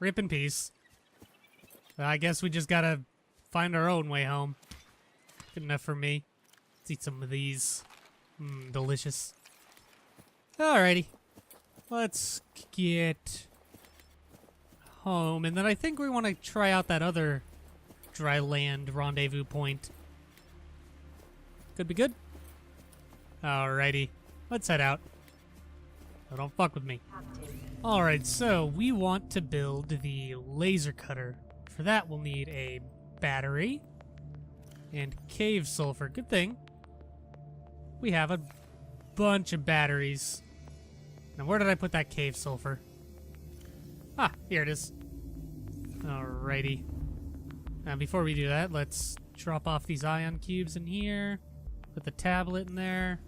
Rip in peace. I guess we just gotta find our own way home. Good enough for me. Let's eat some of these. Delicious. Alrighty. Let's get home. And then I think we want to try out that other dry land rendezvous point. Could be good. Alrighty. Let's head out. Oh, don't fuck with me. Alright, so we want to build the laser cutter. For that, we'll need a battery and cave sulfur. Good thing we have a bunch of batteries. Now, where did I put that cave sulfur? Ah, here it is. Alrighty. Now, before we do that, let's drop off these ion cubes in here. Put the tablet in there.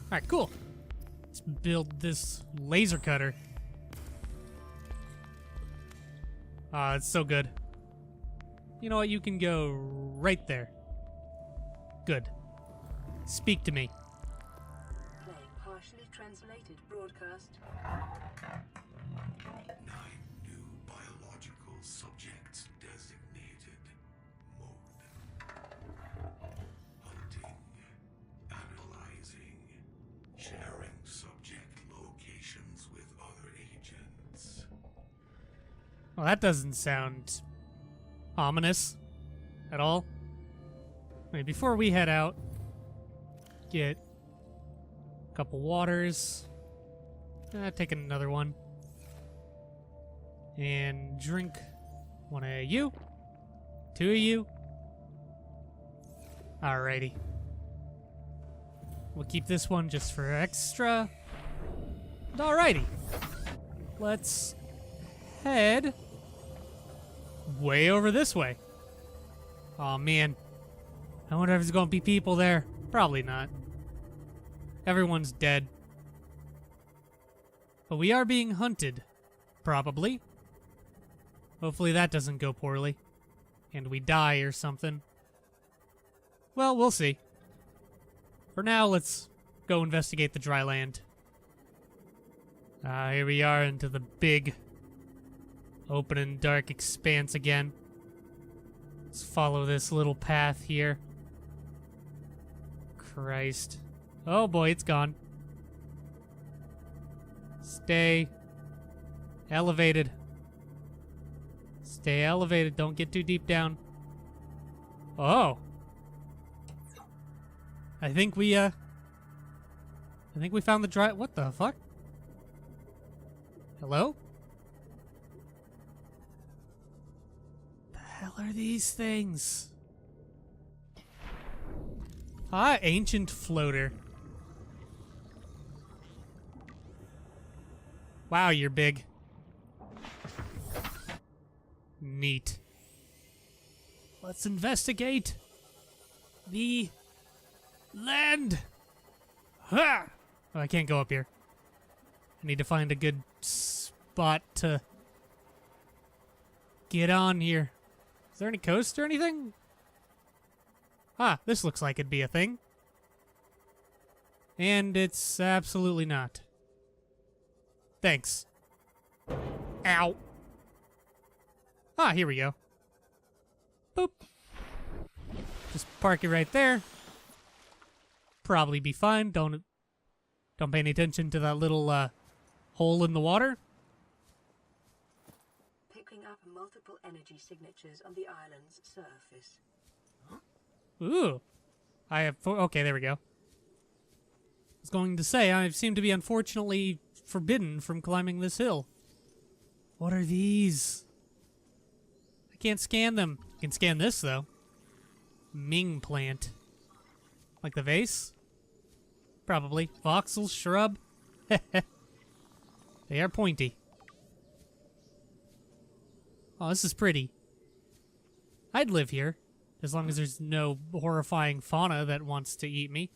Alright, cool. Let's build this laser cutter. Ah, it's so good. You know what? You can go right there. Good. Speak to me. Playing partially translated broadcast. 9 new biological subjects designated. Mode. Hunting. Analyzing. Sharing subject locations with other agents. Well, that doesn't sound ominous at all. Wait, before we head out, get a couple waters. Take another one. And drink one of you. 2 of you. Alrighty. We'll keep this one just for extra. And alrighty. Let's head way over this way. Oh man. I wonder if there's gonna be people there. Probably not. Everyone's dead. But we are being hunted. Probably. Hopefully that doesn't go poorly. And we die or something. Well, we'll see. For now, let's go investigate the dry land. Here we are into the big open and dark expanse again. Let's follow this little path here. Christ. Oh boy, it's gone. Stay elevated. Stay elevated. Don't get too deep down. Oh. I think we found the dry... What the fuck? Hello? The hell are these things? Ah, ancient floater. Wow, you're big. Neat. Let's investigate the land. Ha! Oh, I can't go up here. I need to find a good spot to get on here. Is there any coast or anything? Ah, this looks like it'd be a thing. And it's absolutely not. Thanks. Ow. Ah, here we go. Boop. Just park it right there. Probably be fine. Don't pay any attention to that little hole in the water. Picking up multiple energy signatures on the island's surface. Ooh. I have okay, there we go. I was going to say, I seem to be unfortunately forbidden from climbing this hill. What are these? I can't scan them. I can scan this, though. Ming plant. Like the vase? Probably. Voxel shrub? They are pointy. Oh, this is pretty. I'd live here, as long as there's no horrifying fauna that wants to eat me.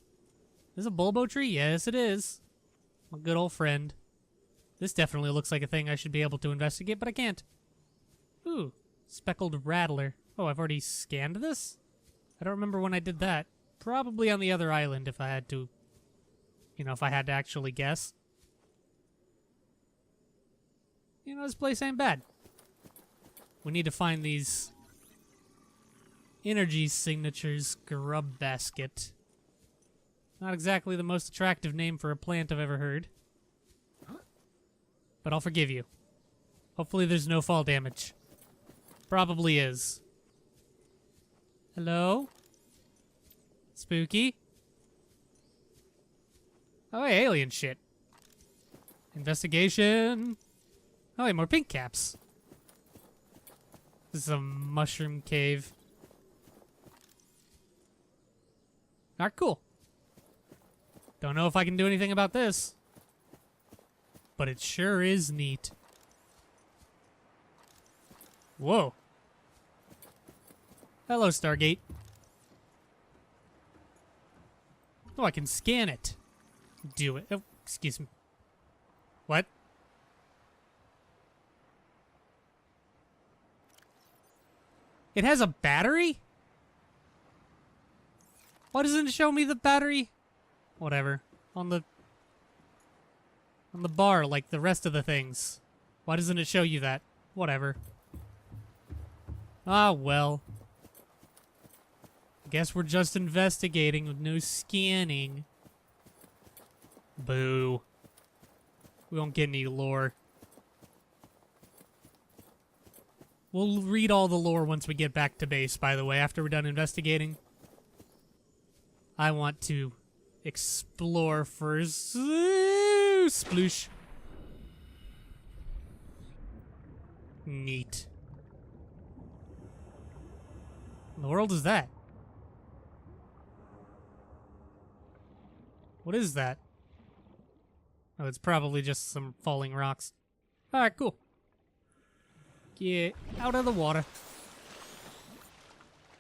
Is this a bulbo tree? Yes, it is. My good old friend. This definitely looks like a thing I should be able to investigate, but I can't. Ooh, speckled rattler. Oh, I've already scanned this? I don't remember when I did that. Probably on the other island if I had to, you know, if I had to actually guess. You know, this place ain't bad. We need to find these energy signatures. Grub basket. Not exactly the most attractive name for a plant I've ever heard. But I'll forgive you. Hopefully there's no fall damage. Probably is. Hello? Spooky? Oh, hey, alien shit. Investigation. Oh, hey, more pink caps. This is a mushroom cave. Alright, cool. Don't know if I can do anything about this. But it sure is neat. Whoa. Hello, Stargate. Oh, I can scan it. Do it. Oh, excuse me. What? It has a battery? Why doesn't it show me the battery? Whatever. On the bar, like the rest of the things. Why doesn't it show you that? Whatever. Ah, well. Guess we're just investigating with no scanning. Boo. We won't get any lore. We'll read all the lore once we get back to base, by the way, after we're done investigating. I want to explore first. Sploosh. Neat. What in the world is that? What is that? Oh, it's probably just some falling rocks. Alright, cool. Get out of the water.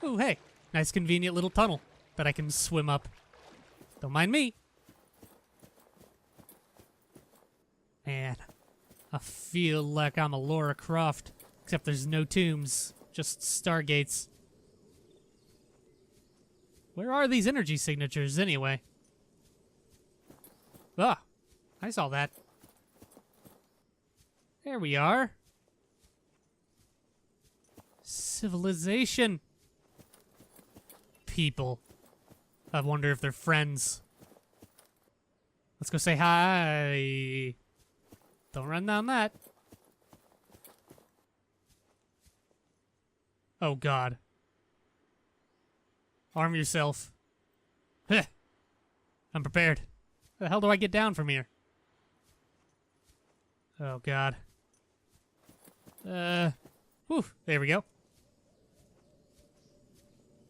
Oh, hey. Nice convenient little tunnel that I can swim up. Don't mind me. Man, I feel like I'm a Lara Croft, except there's no tombs, just stargates. Where are these energy signatures, anyway? Ah, I saw that. There we are. Civilization. People. I wonder if they're friends. Let's go say hi. Don't run down that. Oh, God. Arm yourself. Heh. I'm prepared. How the hell do I get down from here? Oh, God. Whew, there we go.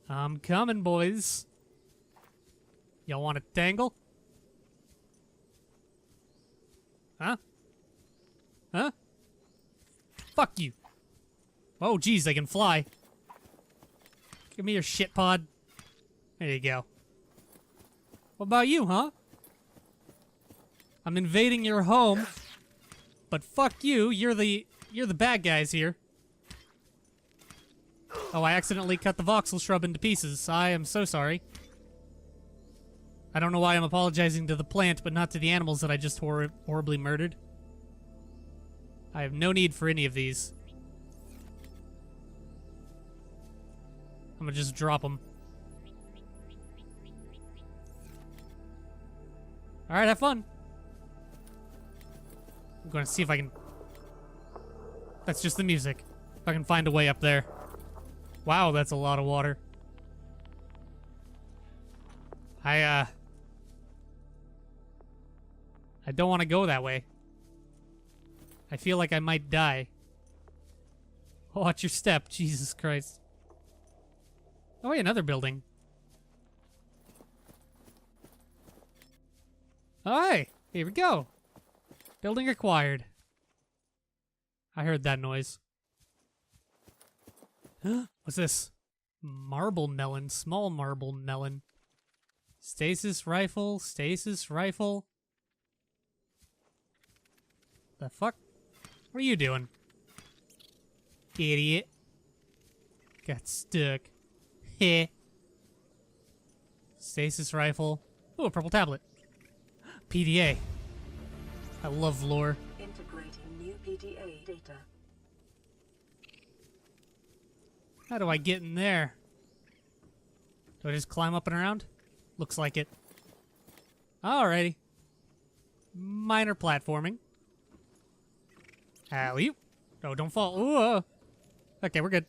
I'm coming, boys. Y'all want to tangle? Huh? Huh? Fuck you. Oh, geez, they can fly. Give me your shit pod. There you go. What about you, huh? I'm invading your home, but fuck you. You're the bad guys here. Oh, I accidentally cut the voxel shrub into pieces. I am so sorry. I don't know why I'm apologizing to the plant, but not to the animals that I just horribly murdered. I have no need for any of these. I'm gonna just drop them. Alright, have fun. I'm gonna see if I can... That's just the music. If I can find a way up there. Wow, that's a lot of water. I don't want to go that way. I feel like I might die. Watch your step, Jesus Christ. Oh, wait, another building. Oh, hey, here we go. Building acquired. I heard that noise. What's this? Marble melon, small marble melon. Stasis rifle, stasis rifle. The fuck? What are you doing? Idiot. Got stuck. Heh. Stasis rifle. Oh, a purple tablet. PDA. I love lore. Integrating new PDA data. How do I get in there? Do I just climb up and around? Looks like it. Alrighty. Minor platforming. Alley-oop. Oh, don't fall. Ooh. Okay, we're good.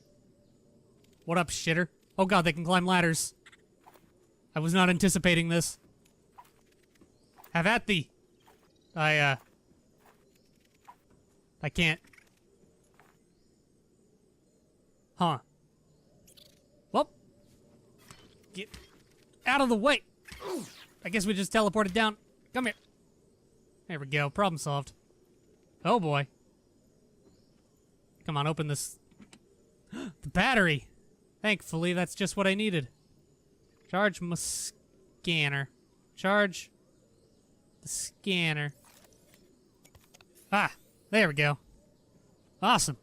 What up, shitter? Oh god, they can climb ladders. I was not anticipating this. Have at thee. I can't. Huh. Well. Get out of the way. I guess we just teleported down. Come here. There we go. Problem solved. Oh boy. Come on, open this. The battery. Thankfully, that's just what I needed. Charge my scanner. Charge the scanner. Ah, there we go. Awesome.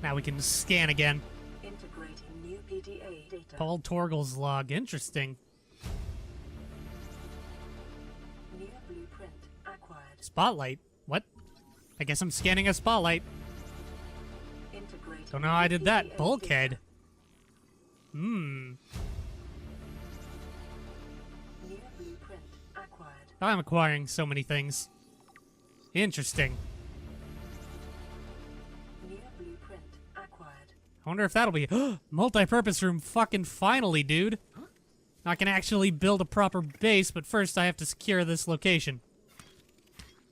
Now we can scan again. Integrating new PDA data. Paul Torgle's log. Interesting. New blueprint acquired. Spotlight? What? I guess I'm scanning a spotlight. Integrating Don't know how I did that. PDA Bulkhead. data. Hmm. New blueprint acquired. I'm acquiring so many things. Interesting. New blueprint acquired. I wonder if that'll be multi-purpose room. Fucking finally, dude. I can actually build a proper base, but first I have to secure this location.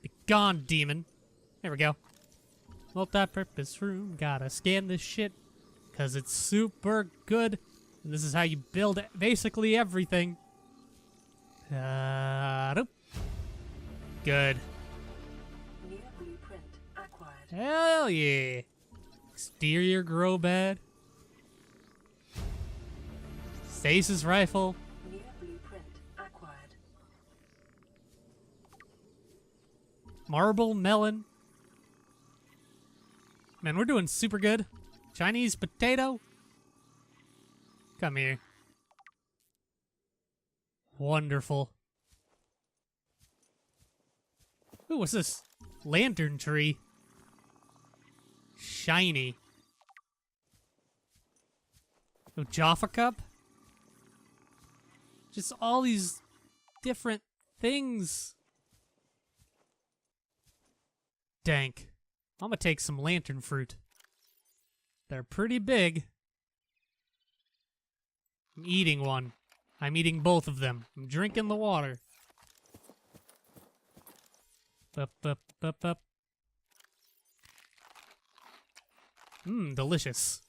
Be gone, demon. There we go. Multi-purpose room. Gotta scan this shit, cause it's super good. And this is how you build basically everything. Doop. Good. New blueprint acquired. Hell yeah. Exterior grow bed. Stasis rifle. New blueprint acquired. Marble melon. Man, we're doing super good. Chinese potato. Come here. Wonderful. Ooh, what's this? Lantern tree. Shiny. Oh, Jaffa cup? Just all these different things. Dank. I'm gonna take some lantern fruit. They're pretty big. I'm eating one. I'm eating both of them. I'm drinking the water. Up, up, up, up. Mmm, delicious.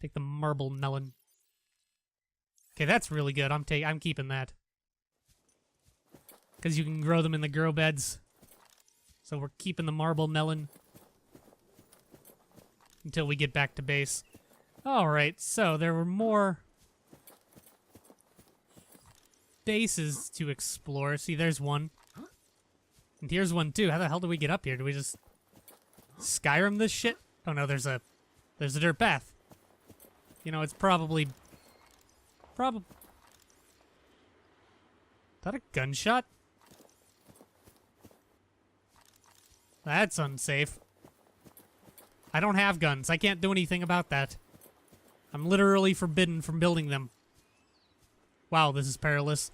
Take the marble melon. Okay, that's really good. I'm keeping that. Because you can grow them in the grow beds. So we're keeping the marble melon until we get back to base. Alright, so there were more bases to explore. See, there's one. And here's one too. How the hell do we get up here? Do we just Skyrim this shit? Oh no, there's a dirt path. You know, it's probably... Is that a gunshot? That's unsafe. I don't have guns. I can't do anything about that. I'm literally forbidden from building them. Wow, this is perilous.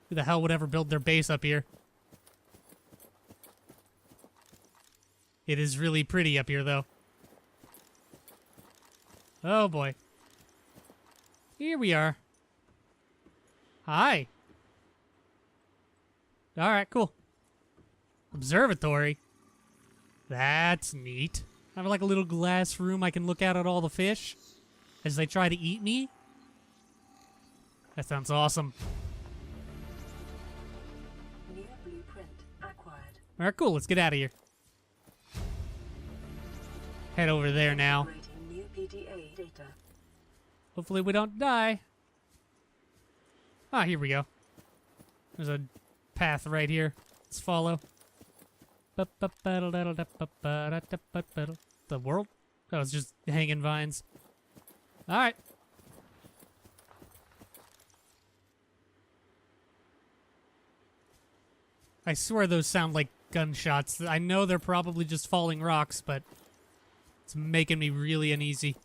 Who the hell would ever build their base up here? It is really pretty up here, though. Oh, boy. Here we are. Hi. Alright, cool. Observatory. That's neat. I have like a little glass room I can look out at all the fish as they try to eat me. That sounds awesome. New blueprint acquired. Alright, cool. Let's get out of here. Head over there now. Integrating new PDA data. Hopefully we don't die. Ah, here we go. There's a path right here. Let's follow. The world? Oh, it's just hanging vines. Alright. I swear those sound like gunshots. I know they're probably just falling rocks, but It's making me really uneasy.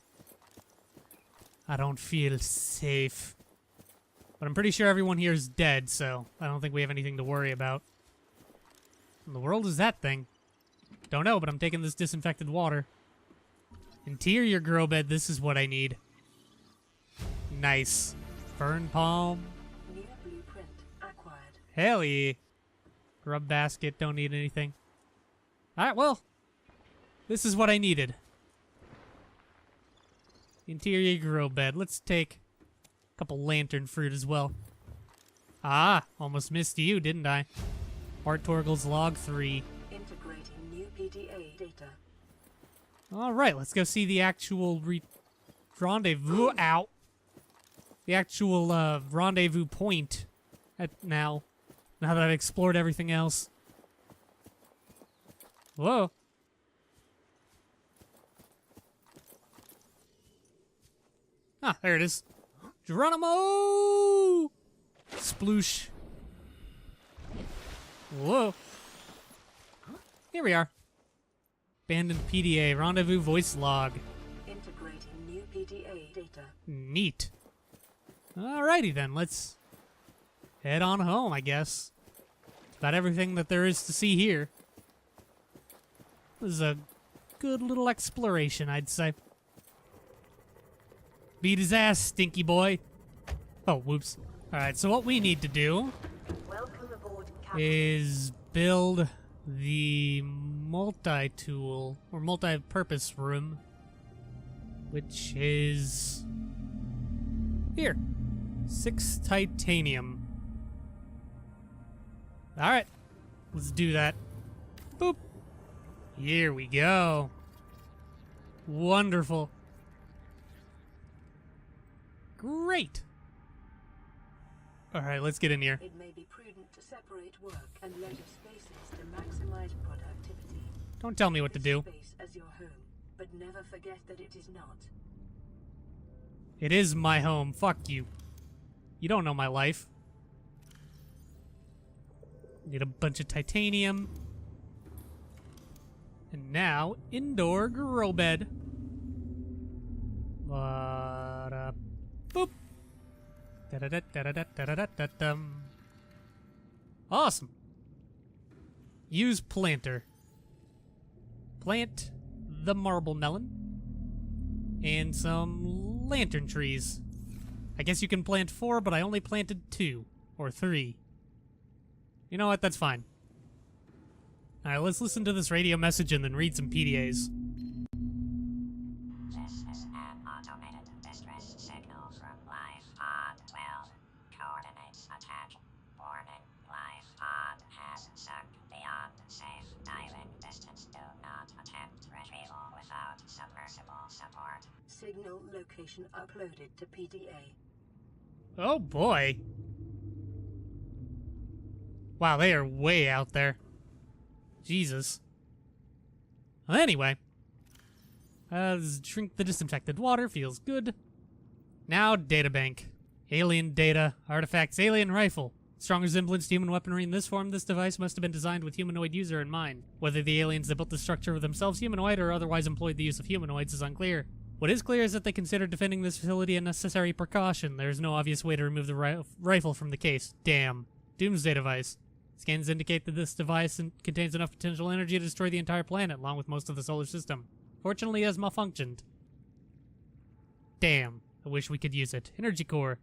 I don't feel safe. But I'm pretty sure everyone here is dead, so I don't think we have anything to worry about. In the world is that thing? Don't know, but I'm taking this disinfected water. Interior grow bed, this is what I need. Nice. Fern palm. New blueprint acquired. Hell yeah. Grub basket, don't need anything. Alright, well. This is what I needed. Interior grow bed. Let's take a couple lantern fruit as well. Ah, almost missed you, didn't I? Art Torgle's log 3. Integrating new PDA data. Alright, let's go see the actual rendezvous. Ow. The actual rendezvous point now that I've explored everything else. Whoa. Ah, there it is. Geronimo! Sploosh. Whoa. Here we are. Abandoned PDA, rendezvous voice log. Integrating new PDA data. Neat. Alrighty then, let's head on home, I guess. That's about everything that there is to see here. This is a good little exploration, I'd say. Beat his ass, stinky boy. Oh, whoops. Alright, so what we need to do Welcome aboard, Captain. is build the multi-tool or multi-purpose room, which is here. 6 titanium. Alright, let's do that. Boop. Here we go. Wonderful. Great. Alright, let's get in here. It may be prudent to separate work and leisure spaces to maximize productivity. Don't tell me what to do. Space as your home, but never forget that it is not. It is my home. Fuck you. You don't know my life. Need a bunch of titanium. And now, indoor grow bed. Boop. Da-da-da-da-da-da-da-da-dum. Awesome. Use planter. Plant the marble melon. And some lantern trees. I guess you can plant 4, but I only planted 2. Or 3. You know what? That's fine. Alright, let's listen to this radio message and then read some PDAs. This is an automated distress signal from Life Pod 12. Coordinates attached. Warning, Life Pod has sunk beyond safe diving distance. Do not attempt retrieval without submersible support. Signal location uploaded to PDA. Oh boy. Wow, they are way out there. Jesus. Well, anyway. Drink the disinfected water. Feels good. Now, databank. Alien data. Artifacts. Alien rifle. Strong resemblance to human weaponry in this form. This device must have been designed with humanoid user in mind. Whether the aliens that built the structure were themselves humanoid or otherwise employed the use of humanoids is unclear. What is clear is that they considered defending this facility a necessary precaution. There is no obvious way to remove the rifle from the case. Damn. Doomsday device. Scans indicate that this device contains enough potential energy to destroy the entire planet, along with most of the solar system. Fortunately, it has malfunctioned. Damn. I wish we could use it. Energy core.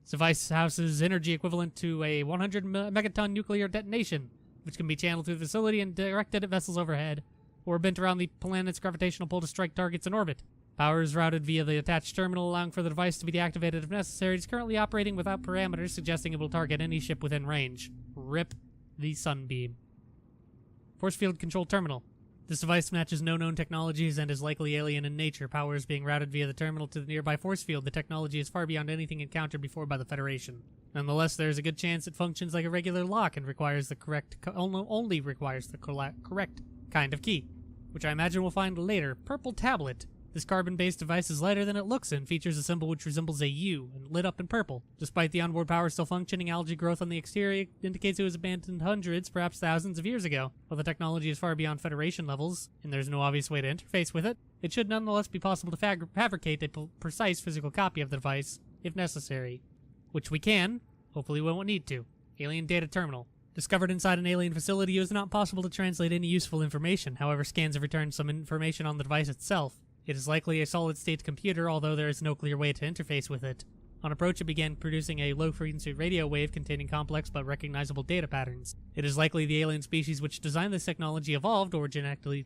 This device houses energy equivalent to a 100 megaton nuclear detonation, which can be channeled through the facility and directed at vessels overhead, or bent around the planet's gravitational pull to strike targets in orbit. Power is routed via the attached terminal, allowing for the device to be deactivated if necessary. It is currently operating without parameters, suggesting it will target any ship within range. RIP the sunbeam. Force field control terminal. This device matches no known technologies and is likely alien in nature. Power is being routed via the terminal to the nearby force field. The technology is far beyond anything encountered before by the Federation. Nonetheless, there is a good chance it functions like a regular lock and requires the only requires the correct kind of key, which I imagine we'll find later. Purple tablet. This carbon-based device is lighter than it looks and features a symbol which resembles a U and lit up in purple. Despite the onboard power still functioning, algae growth on the exterior indicates it was abandoned hundreds, perhaps thousands of years ago. While the technology is far beyond Federation levels, and there's no obvious way to interface with it, it should nonetheless be possible to fabricate a precise physical copy of the device, if necessary. Which we can. Hopefully we won't need to. Alien Data Terminal. Discovered inside an alien facility, it was not possible to translate any useful information. However, scans have returned some information on the device itself. It is likely a solid-state computer, although there is no clear way to interface with it. On approach, it began producing a low-frequency radio wave containing complex but recognizable data patterns. It is likely the alien species which designed this technology evolved or genetically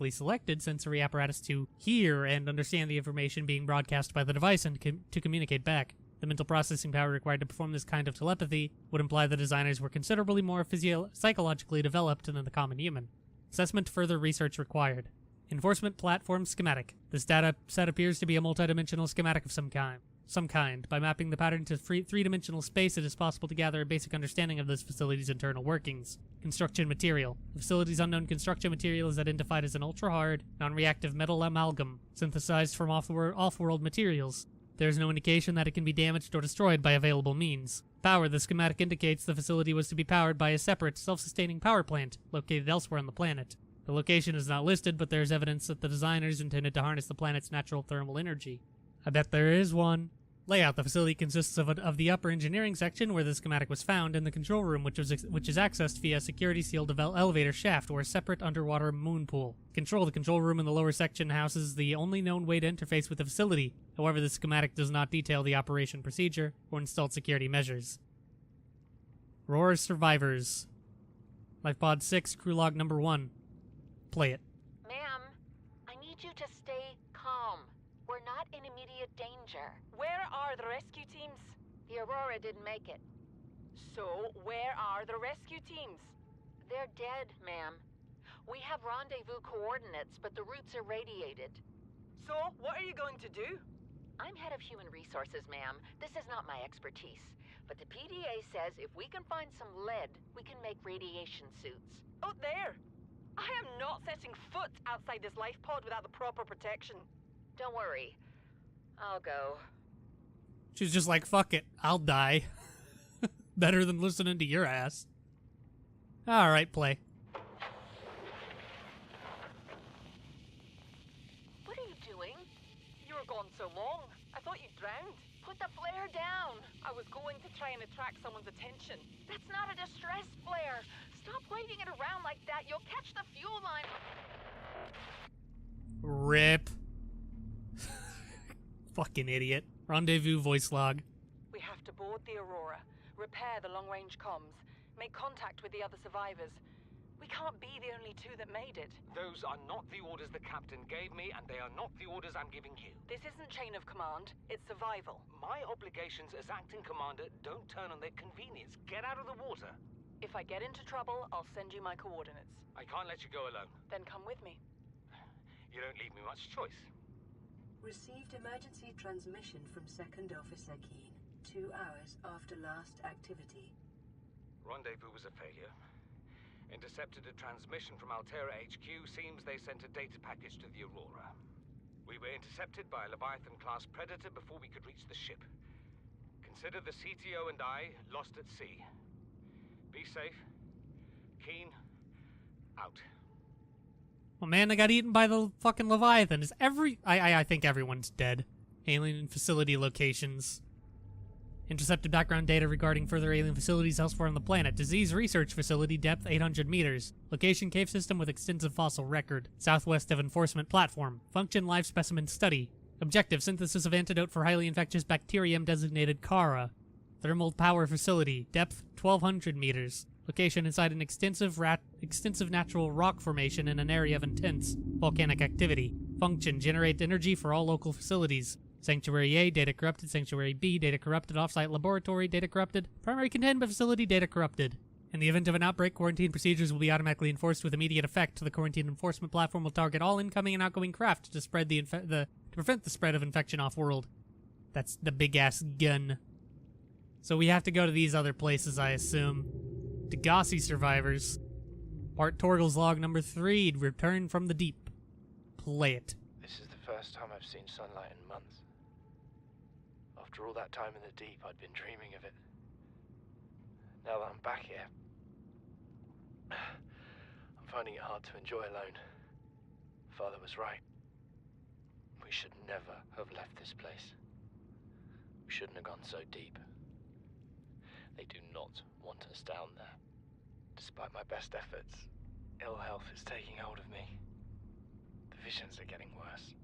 selected sensory apparatus to hear and understand the information being broadcast by the device and to communicate back. The mental processing power required to perform this kind of telepathy would imply the designers were considerably more psychologically developed than the common human. Assessment further research required. Enforcement platform schematic. This data set appears to be a multidimensional schematic of some kind. By mapping the pattern to three-dimensional space, it is possible to gather a basic understanding of this facility's internal workings. Construction material. The facility's unknown construction material is identified as an ultra-hard, non-reactive metal amalgam, synthesized from off-world materials. There is no indication that it can be damaged or destroyed by available means. Power. The schematic indicates the facility was to be powered by a separate, self-sustaining power plant located elsewhere on the planet. The location is not listed, but there is evidence that the designers intended to harness the planet's natural thermal energy. I bet there is one. Layout. The facility consists of the upper engineering section where the schematic was found and the control room which is accessed via a security-sealed elevator shaft or a separate underwater moon pool. Control. The control room in the lower section houses the only known way to interface with the facility. However, the schematic does not detail the operation procedure or installed security measures. Aurora Survivors. Lifepod 6, crew log number 1. Play it. Ma'am, I need you to stay calm. We're not in immediate danger. Where are the rescue teams? The Aurora didn't make it. So, where are the rescue teams? They're dead, ma'am. We have rendezvous coordinates, but the routes are radiated. So, what are you going to do? I'm head of human resources, ma'am. This is not my expertise. But the PDA says if we can find some lead, we can make radiation suits. Oh, there! I am not setting foot outside this life pod without the proper protection. Don't worry. I'll go. She's just like, fuck it, I'll die. Better than listening to your ass. Alright, play. What are you doing? You were gone so long. I thought you drowned. Put the flare down. I was going to try and attract someone's attention. That's not a distress flare. Stop waving it around like that. You'll catch the fuel line. RIP. Fucking idiot. Rendezvous voice log. We have to board the Aurora, repair the long-range comms, make contact with the other survivors. We can't be the only two that made it. Those are not the orders the captain gave me, and they are not the orders I'm giving you. This isn't chain of command, it's survival. My obligations as acting commander don't turn on their convenience. Get out of the water. If I get into trouble, I'll send you my coordinates. I can't let you go alone. Then come with me. You don't leave me much choice. Received emergency transmission from Second Officer Keen, 2 hours after last activity. Rendezvous was a failure. Intercepted a transmission from Altera HQ. Seems they sent a data package to the Aurora. We were intercepted by a Leviathan-class predator before we could reach the ship. Consider the CTO and I lost at sea. Be safe. Keen. Out. Oh man, they got eaten by the fucking Leviathan. I think everyone's dead. Alien facility locations. Intercepted background data regarding further alien facilities elsewhere on the planet. Disease research facility, depth 800 meters. Location, cave system with extensive fossil record. Southwest of enforcement platform. Function, live specimen study. Objective, synthesis of antidote for highly infectious bacterium designated Kara. Thermal power facility, depth 1200 meters. Location inside an extensive natural rock formation in an area of intense volcanic activity. Function, generate energy for all local facilities. Sanctuary A, data corrupted. Sanctuary B, data corrupted. Offsite laboratory, data corrupted. Primary containment facility, data corrupted. In the event of an outbreak, quarantine procedures will be automatically enforced with immediate effect. The quarantine enforcement platform will target all incoming and outgoing craft to prevent the spread of infection off-world. That's the big-ass gun. So we have to go to these other places, I assume. Degassi survivors. Part Torgal's log number 3, Return from the Deep. Play it. This is the first time I've seen sunlight in months. After all that time in the deep, I'd been dreaming of it. Now that I'm back here, I'm finding it hard to enjoy alone. Father was right. We should never have left this place. We shouldn't have gone so deep. They do not want us down there. Despite my best efforts, ill health is taking hold of me. The visions are getting worse.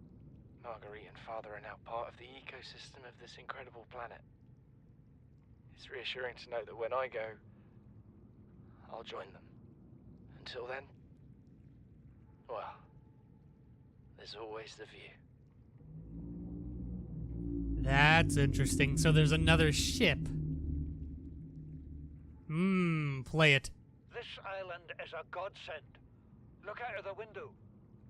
Marguerite and Father are now part of the ecosystem of this incredible planet. It's reassuring to know that when I go, I'll join them. Until then, well, there's always the view. That's interesting. So there's another ship. Play it. This island is a godsend. Look out of the window.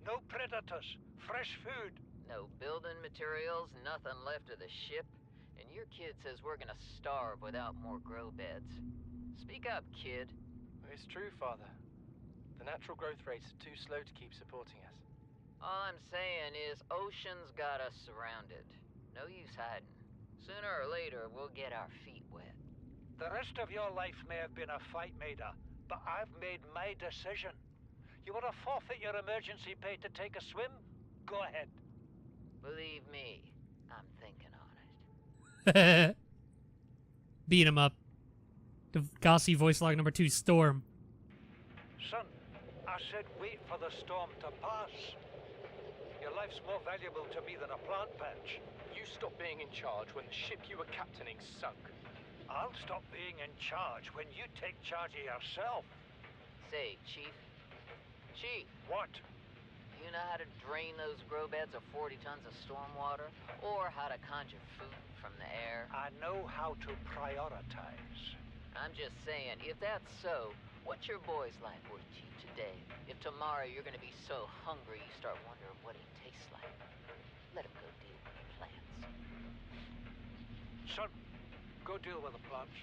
No predators, fresh food. No building materials, nothing left of the ship, and your kid says we're gonna starve without more grow beds. Speak up, kid. It's true, Father. The natural growth rates are too slow to keep supporting us. All I'm saying is ocean's got us surrounded. No use hiding. Sooner or later, we'll get our feet wet. The rest of your life may have been a fight, Maida, but I've made my decision. You want to forfeit your emergency pay to take a swim? Go ahead. Believe me, I'm thinking on it. Beat him up. Gossi voice log number 2, Storm. Son, I said wait for the storm to pass. Your life's more valuable to me than a plant patch. You stopped being in charge when the ship you were captaining sunk. I'll stop being in charge when you take charge of yourself. Say, Chief. Chief, What? you know how to drain those grow beds of 40 tons of stormwater? Or how to conjure food from the air? I know how to prioritize. I'm just saying, if that's so, what's your boy's life worth to you today? If tomorrow you're gonna be so hungry you start wondering what he tastes like, let him go deal with the plants. Son, go deal with the plants.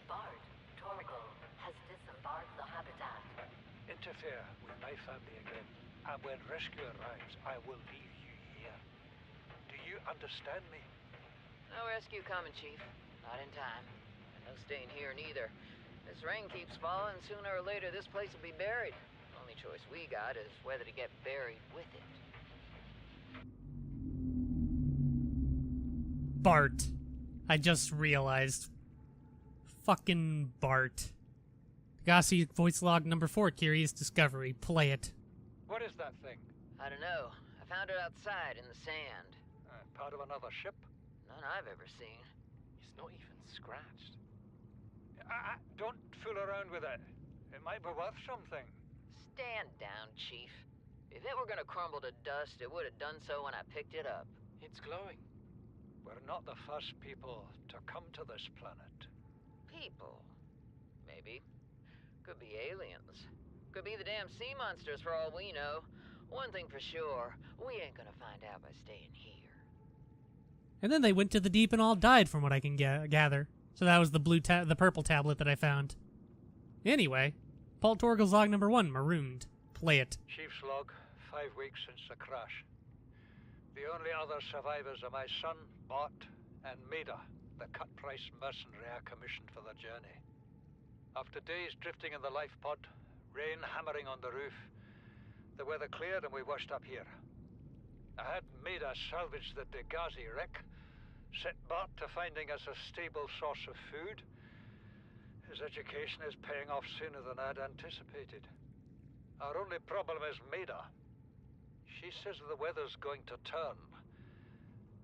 Bard, Torgal has disembarked the habitat. Interfere with my family again, and when rescue arrives, I will leave you here. Do you understand me? No rescue coming, Chief. Not in time. And no staying here neither. This rain keeps falling, sooner or later this place will be buried. Only choice we got is whether to get buried with it. Bart. I just realized. Fucking Bart. Gossi voice log number 4, Curious Discovery. Play it. What is that thing? I don't know. I found it outside in the sand. Part of another ship? None I've ever seen. It's not even scratched. Don't fool around with it. It might be worth something. Stand down, Chief. If it were gonna crumble to dust, it would have done so when I picked it up. It's glowing. We're not the first people to come to this planet. People. Maybe. Could be aliens. Could be the damn sea monsters for all we know. One thing for sure, we ain't gonna find out by staying here. And then they went to the deep and all died, from what I can gather. So that was the purple tablet that I found. Anyway, Paul Torgal's log number 1, Marooned. Play it. Chief's log, 5 weeks since the crash. The only other survivors are my son, Bart, and Maida, the cut-price mercenary I commissioned for the journey. After days drifting in the life pod, rain hammering on the roof, the weather cleared and we washed up here. I had Maida salvage the Degazi wreck, set Bart to finding us a stable source of food. His education is paying off sooner than I'd anticipated. Our only problem is Maida. She says the weather's going to turn.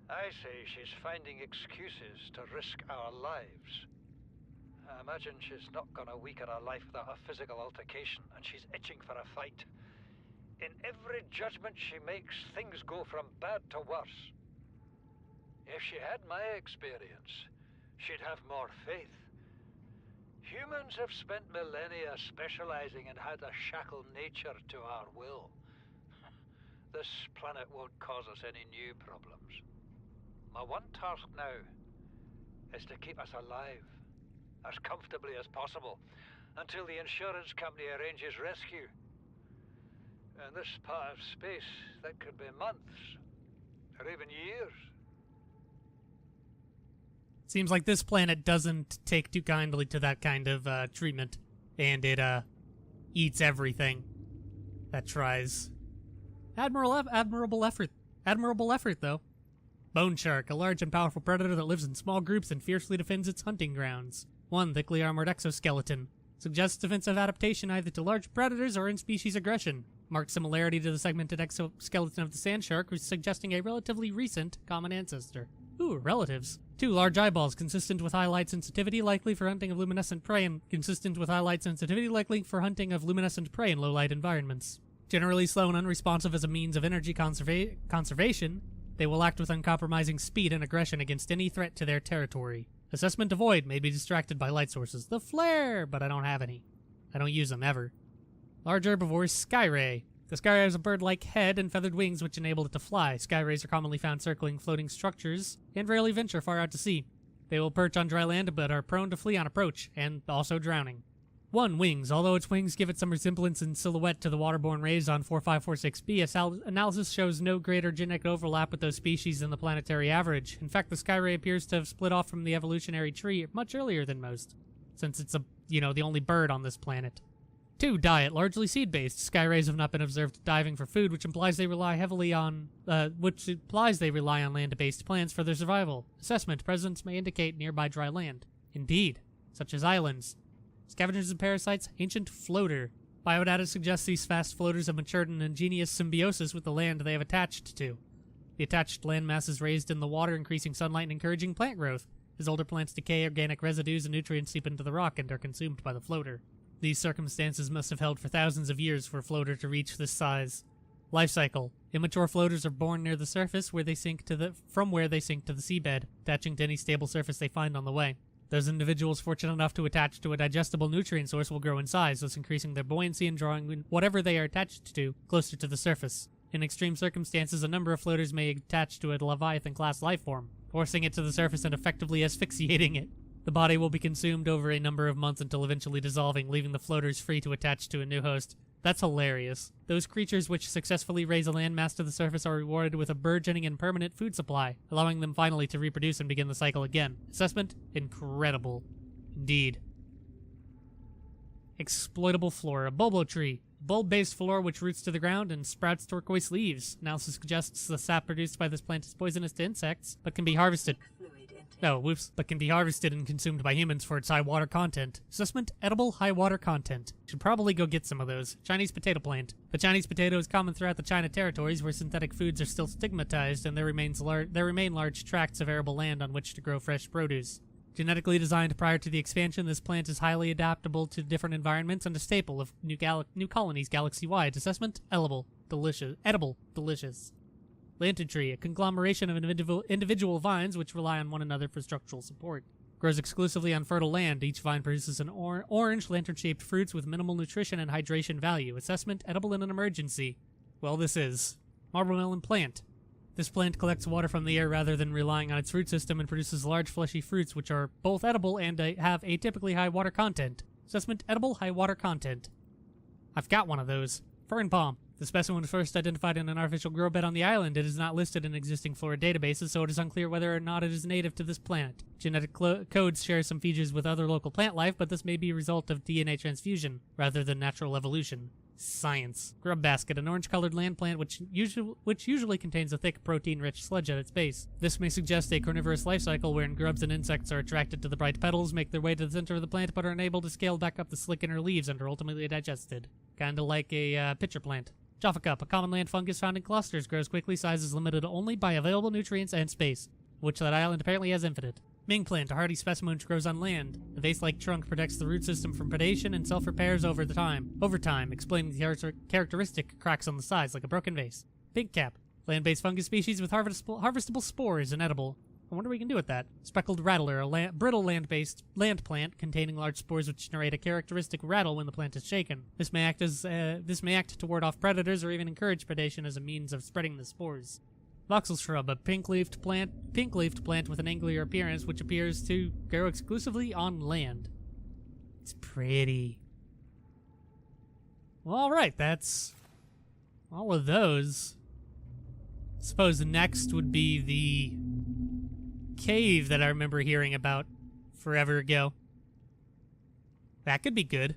I say she's finding excuses to risk our lives. I imagine she's not gonna weaken her life without a physical altercation, and she's itching for a fight. In every judgment she makes, things go from bad to worse. If she had my experience, she'd have more faith. Humans have spent millennia specializing in how to shackle nature to our will. This planet won't cause us any new problems. My one task now is to keep us alive, as comfortably as possible, until the insurance company arranges rescue. In this part of space, that could be months, or even years. Seems like this planet doesn't take too kindly to that kind of treatment, and it eats everything that tries. Admirable effort. Admirable effort, though. Bone shark, a large and powerful predator that lives in small groups and fiercely defends its hunting grounds. One thickly armored exoskeleton. Suggests defensive adaptation either to large predators or in-species aggression. Marked similarity to the segmented exoskeleton of the sand shark, who's suggesting a relatively recent common ancestor. Ooh, relatives. 2 large eyeballs, consistent with high light sensitivity, likely for hunting of luminescent prey, and consistent with high light sensitivity, likely for hunting of luminescent prey in low light environments. Generally slow and unresponsive as a means of energy conservation, they will act with uncompromising speed and aggression against any threat to their territory. Assessment avoid, may be distracted by light sources. The flare, but I don't have any. I don't use them ever. Large herbivores, skyray. The skyray has a bird-like head and feathered wings which enable it to fly. Skyrays are commonly found circling floating structures and rarely venture far out to sea. They will perch on dry land but are prone to flee on approach, and also drowning. 1. Wings. Although its wings give it some resemblance in silhouette to the waterborne rays on 4546b, analysis shows no greater genetic overlap with those species than the planetary average. In fact, the skyray appears to have split off from the evolutionary tree much earlier than most, since it's the only bird on this planet. 2. Diet. Largely seed-based. Skyrays have not been observed diving for food, which implies they rely on land-based plants for their survival. Assessment. Presence may indicate nearby dry land. Indeed. Such as islands. Scavengers and parasites. Ancient floater. Biodata suggests these fast floaters have matured in ingenious symbiosis with the land they have attached to. The attached landmass is raised in the water, increasing sunlight and encouraging plant growth. As older plants decay, organic residues and nutrients seep into the rock and are consumed by the floater. These circumstances must have held for thousands of years for a floater to reach this size. Life cycle. Immature floaters are born near the surface from where they sink to the seabed, attaching to any stable surface they find on the way. Those individuals fortunate enough to attach to a digestible nutrient source will grow in size, thus increasing their buoyancy and drawing whatever they are attached to closer to the surface. In extreme circumstances, a number of floaters may attach to a Leviathan-class life form, forcing it to the surface and effectively asphyxiating it. The body will be consumed over a number of months until eventually dissolving, leaving the floaters free to attach to a new host. That's hilarious. Those creatures which successfully raise a landmass to the surface are rewarded with a burgeoning and permanent food supply, allowing them finally to reproduce and begin the cycle again. Assessment? Incredible. Indeed. Exploitable flora. Bulbo tree. Bulb-based flora which roots to the ground and sprouts turquoise leaves. Analysis suggests the sap produced by this plant is poisonous to insects, but can be harvested. But can be harvested and consumed by humans for its high water content. Assessment, edible high water content. Should probably go get some of those. Chinese potato plant. The Chinese potato is common throughout the China territories where synthetic foods are still stigmatized and there remain large tracts of arable land on which to grow fresh produce. Genetically designed prior to the expansion, this plant is highly adaptable to different environments and a staple of new colonies galaxy-wide. Assessment, edible, delicious. Lantern tree, a conglomeration of individual vines which rely on one another for structural support. Grows exclusively on fertile land. Each vine produces an orange, lantern-shaped fruits with minimal nutrition and hydration value. Assessment, edible in an emergency. Well, this is. Marble melon plant. This plant collects water from the air rather than relying on its root system and produces large fleshy fruits which are both edible and have a typically high water content. Assessment, edible, high water content. I've got one of those. Fern palm. The specimen was first identified in an artificial grow bed on the island. It is not listed in existing flora databases, so it is unclear whether or not it is native to this planet. Genetic codes share some features with other local plant life, but this may be a result of DNA transfusion, rather than natural evolution. Science. Grub basket, an orange-colored land plant which usually contains a thick, protein-rich sludge at its base. This may suggest a carnivorous life cycle wherein grubs and insects are attracted to the bright petals, make their way to the center of the plant, but are unable to scale back up the slick inner leaves and are ultimately digested. Kinda like a pitcher plant. Jaffa cup, a common land fungus found in clusters, grows quickly, size is limited only by available nutrients and space, which that island apparently has infinite. Ming plant, a hardy specimen which grows on land. The vase-like trunk protects the root system from predation and self-repairs over time, explaining the characteristic cracks on the sides like a broken vase. Pink cap, land-based fungus species with harvestable spores and edible. I wonder what we can do with that. Speckled rattler, a brittle land-based land plant containing large spores which generate a characteristic rattle when the plant is shaken. This may act to ward off predators or even encourage predation as a means of spreading the spores. Voxel shrub, a pink-leafed plant with an angular appearance which appears to grow exclusively on land. It's pretty. Well, all right, that's All of those. Suppose next would be the cave that I remember hearing about forever ago. That could be good.